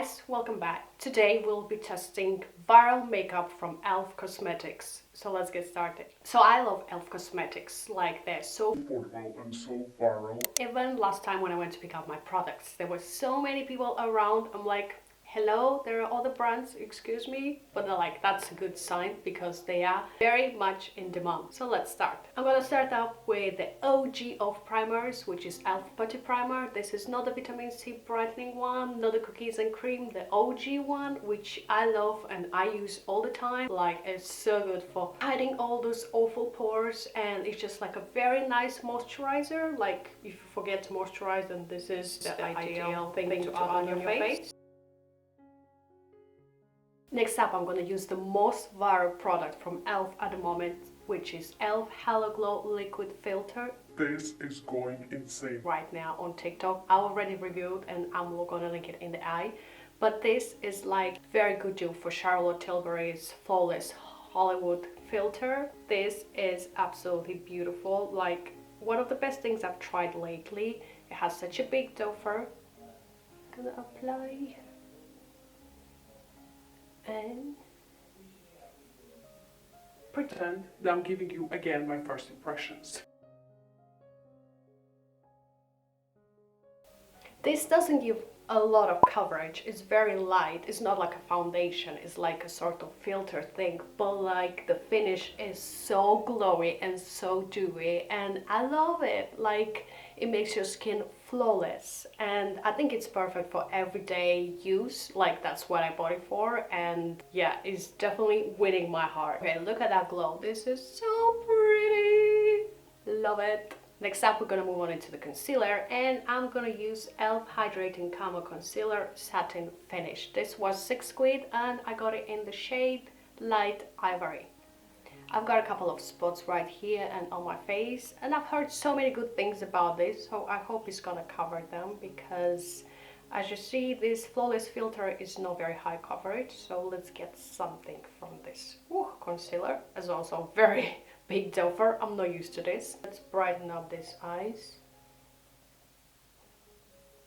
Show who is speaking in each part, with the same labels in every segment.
Speaker 1: guys, welcome back. Today we'll be testing viral makeup from e.l.f. Cosmetics. So let's get started. So I love e.l.f. Cosmetics, like they're so affordable and so viral. Even last time when I went to pick up my products, there were so many people around. I'm like, hello, there are other brands, excuse me, but they're like, that's a good sign because they are very much in demand. So let's start. I'm gonna start out with the OG of primers, which is e.l.f. Putty Primer. This is not the vitamin C brightening one, not the cookies and cream, the OG one, which I love and I use all the time. Like, it's so good for hiding all those awful pores, and it's just like a very nice moisturizer. Like, if you forget to moisturize, then this is the ideal thing to add on your face. Next up, I'm going to use the most viral product from e.l.f. at the moment, which is e.l.f. Halo Glow Liquid Filter.
Speaker 2: This is going insane
Speaker 1: right now on TikTok. I already reviewed and I'm going to link it in the eye. But this is like very good dupe for Charlotte Tilbury's Flawless Hollywood filter. This is absolutely beautiful. Like, one of the best things I've tried lately. It has such a big dofer. I'm gonna apply. And
Speaker 2: pretend that I'm giving you again my first impressions.
Speaker 1: This doesn't give a lot of coverage. It's very light. It's not like a foundation. It's like a sort of filter thing, but like the finish is so glowy and so dewy, and I love it. Like, it makes your skin flawless, and I think it's perfect for everyday use. Like, that's what I bought it for, and yeah, it's definitely winning my heart. Okay, look at that glow. This is so pretty. Love it. Next up, we're gonna move on into the concealer, and I'm gonna use e.l.f. Hydrating Camo Concealer Satin Finish. This was £6 and I got it in the shade Light Ivory. I've got a couple of spots right here and on my face, and I've heard so many good things about this, so I hope it's gonna cover them, because as you see, this flawless filter is not very high coverage. So let's get something from this. Ooh, concealer is also very big dofer. I'm not used to this. Let's brighten up these eyes.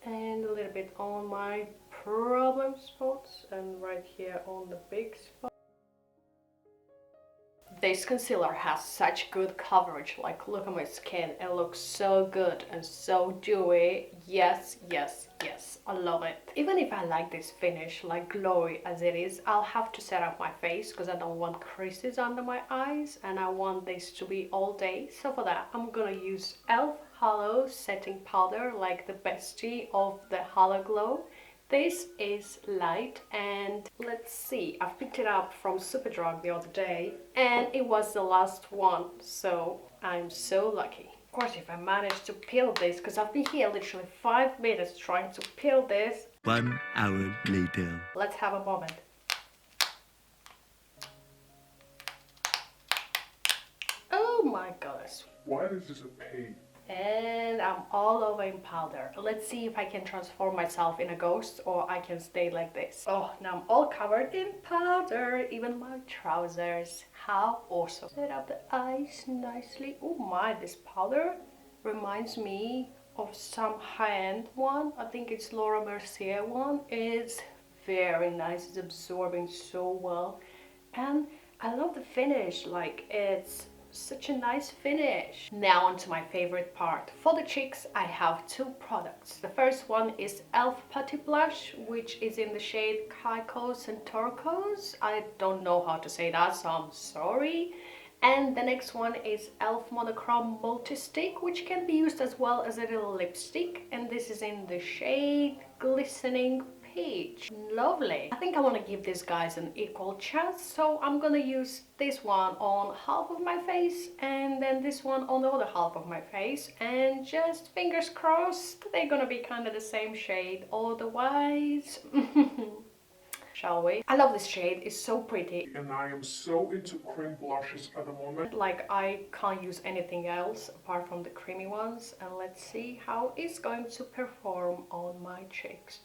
Speaker 1: And a little bit on my problem spots and right here on the big spot. This concealer has such good coverage. Like, look at my skin. It looks so good and so dewy. Yes, yes, yes. I love it. Even if I like this finish, like glowy as it is, I'll have to set up my face because I don't want creases under my eyes, and I want this to be all day. So for that, I'm gonna use e.l.f. Halo Setting Powder, like the bestie of the Halo Glow. This is light, and let's see, I picked it up from Superdrug the other day and it was the last one, so I'm so lucky. Of course, if I manage to peel this, because I've been here literally 5 minutes trying to peel this.
Speaker 3: 1 hour later.
Speaker 1: Let's have a moment. Oh my goodness.
Speaker 2: Why is this a pain?
Speaker 1: And I'm all over in powder. Let's see if I can transform myself in a ghost or I can stay like this. Oh, now I'm all covered in powder, even my trousers. How awesome. Set up the eyes nicely. Oh my, this powder reminds me of some high-end one. I think it's Laura Mercier one. It's very nice. It's absorbing so well. And I love the finish. Like, it's such a nice finish. Now on to my favorite part. For the cheeks, I have 2 products. The first one is e.l.f. Putty Blush, which is in the shade Caicos and Turquoise. I don't know how to say that, so I'm sorry. And the next one is e.l.f. Monochrome Multi-Stick, which can be used as well as a little lipstick. And this is in the shade Glistening Peach. Lovely. I think I want to give these guys an equal chance, so I'm gonna use this one on half of my face and then this one on the other half of my face, and just fingers crossed they're gonna be kind of the same shade, otherwise shall we? I love this shade. It's so pretty.
Speaker 2: And I am so into cream blushes at the moment.
Speaker 1: Like, I can't use anything else apart from the creamy ones, and let's see how it's going to perform on my cheeks.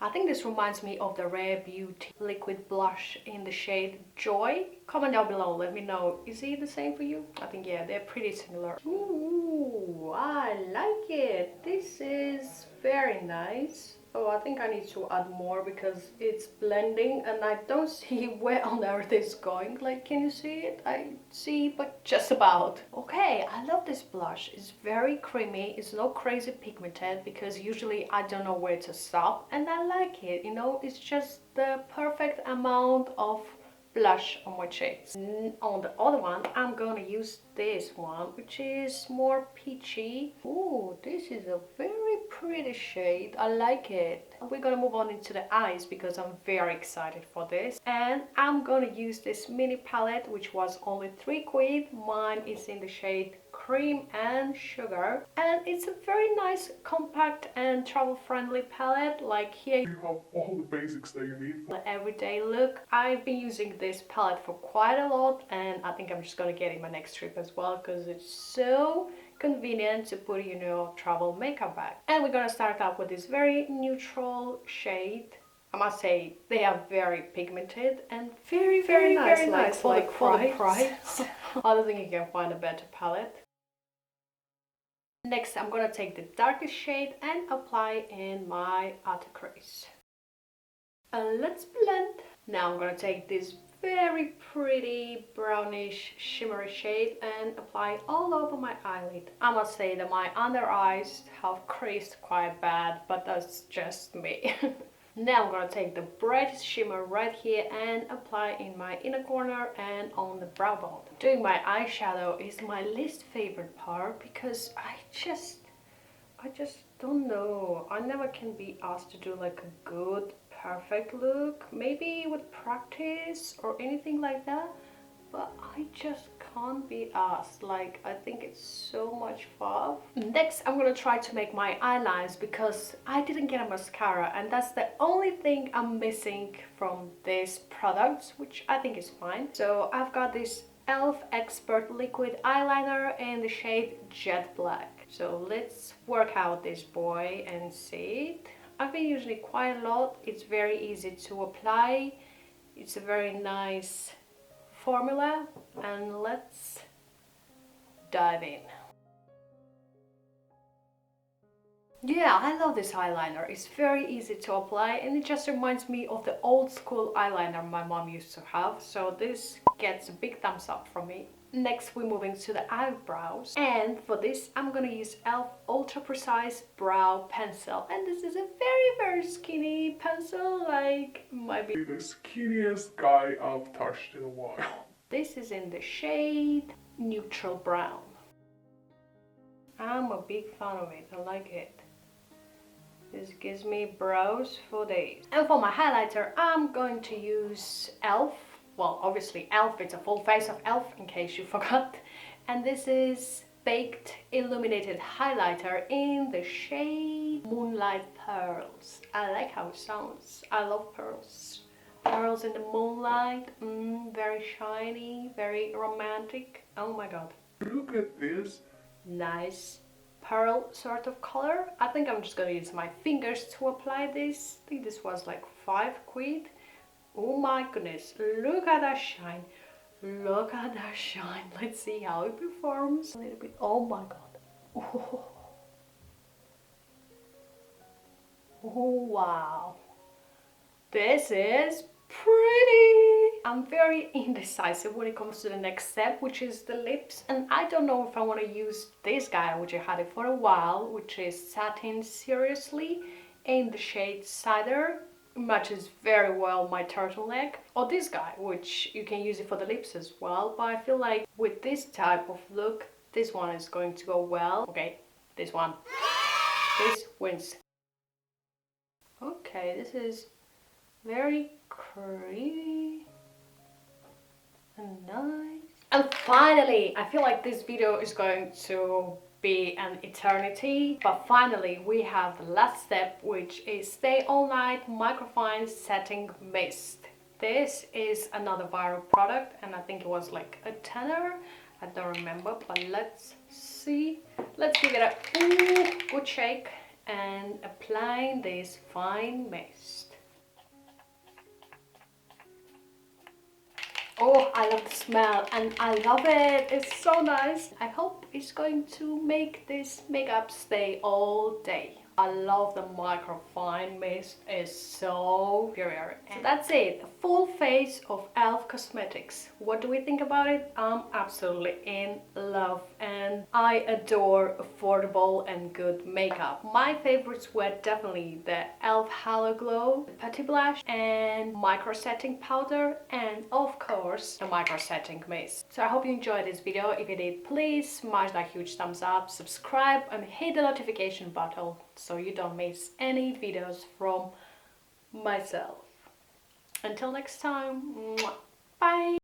Speaker 1: I think this reminds me of the Rare Beauty liquid blush in the shade Joy. Comment down below, let me know. Is it the same for you? I think, yeah, they're pretty similar. Ooh, I like it. This is very nice. Oh, I think I need to add more because it's blending and I don't see where on earth it's going. Like, can you see it? I see, but just about. Okay, I love this blush. It's very creamy. It's not crazy pigmented because usually I don't know where to stop. And I like it, you know? It's just the perfect amount of blush on my cheeks. On the other one, I'm gonna use this one, which is more peachy. Ooh, this is a very pretty shade. I like it. We're gonna move on into the eyes because I'm very excited for this. And I'm gonna use this mini palette, which was only 3 quid. Mine is in the shade Cream and Sugar, and it's a very nice, compact and travel-friendly palette. Like here
Speaker 2: You have all the basics that you need.
Speaker 1: for everyday look. I've been using this palette for quite a lot, and I think I'm just gonna get it my next trip as well because it's so convenient to put in your travel makeup bag. And we're gonna start out with this very neutral shade. I must say they are very pigmented and very nice for the price. I don't think you can find a better palette. Next, I'm gonna take the darkest shade and apply in my outer crease. Let's blend. Now I'm gonna take this very pretty brownish shimmery shade and apply all over my eyelid. I must say that my under eyes have creased quite bad, but that's just me. Now I'm gonna take the brightest shimmer right here and apply in my inner corner and on the brow bone. Doing my eyeshadow is my least favorite part because I just don't know. I never can be asked to do like a good, perfect look. Maybe with practice or anything like that, but I just can't be asked. Like, I think it's so much fun. Next, I'm gonna try to make my eyelines because I didn't get a mascara, and that's the only thing I'm missing from this product, which I think is fine. So I've got this e.l.f. Expert Liquid Eyeliner in the shade Jet Black. So let's work out this boy and see it. I've been using it quite a lot. It's very easy to apply. It's a very nice formula, and let's dive in. Yeah, I love this eyeliner. It's very easy to apply and it just reminds me of the old school eyeliner my mom used to have. So this gets a big thumbs up from me. Next, we're moving to the eyebrows, and for this I'm gonna use e.l.f. Ultra Precise Brow Pencil, and this is a very skinny pencil, like might be
Speaker 2: The skinniest guy I've touched in a while.
Speaker 1: This is in the shade Neutral Brown. I'm a big fan of it. I like it. This gives me brows for days. And for my highlighter, I'm going to use e.l.f. Well, obviously e.l.f. It's a full face of e.l.f. in case you forgot. And this is Baked Illuminated Highlighter in the shade Moonlight Pearls. I like how it sounds. I love pearls. Pearls in the moonlight, very shiny, very romantic. Oh my god.
Speaker 2: Look at this.
Speaker 1: Nice pearl sort of color. I think I'm just gonna use my fingers to apply this. I think this was like 5 quid. Oh my goodness, look at that shine. Look at that shine. Let's see how it performs. A little bit. Oh my god. Oh, oh wow. This is pretty. I'm very indecisive when it comes to the next step, which is the lips, and I don't know if I want to use this guy, which I had it for a while, which is Satin Seriously in the shade Cider. It matches very well my turtleneck, or this guy, which you can use it for the lips as well, but I feel like with this type of look this one is going to go well. Okay, this one, this wins. Okay, this is very creamy and nice. And finally, I feel like this video is going to be an eternity, but finally we have the last step, which is Stay All Night Microfine Setting Mist. This is another viral product, and I think it was like a tenner. I don't remember, but let's see. Let's give it a good shake and applying this fine mist. Oh, I love the smell and I love it. It's so nice. I hope it's going to make this makeup stay all day. I love the microfine mist, it's so superior. So that's it, a full face of e.l.f. cosmetics. What do we think about it? I'm absolutely in love and I adore affordable and good makeup. My favorites were definitely the e.l.f. Halo Glow, the Putty Blush and micro setting powder, and of course the micro setting mist. So I hope you enjoyed this video. If you did, please smash that huge thumbs up, subscribe and hit the notification button so you don't miss any videos from myself. Until next time, bye!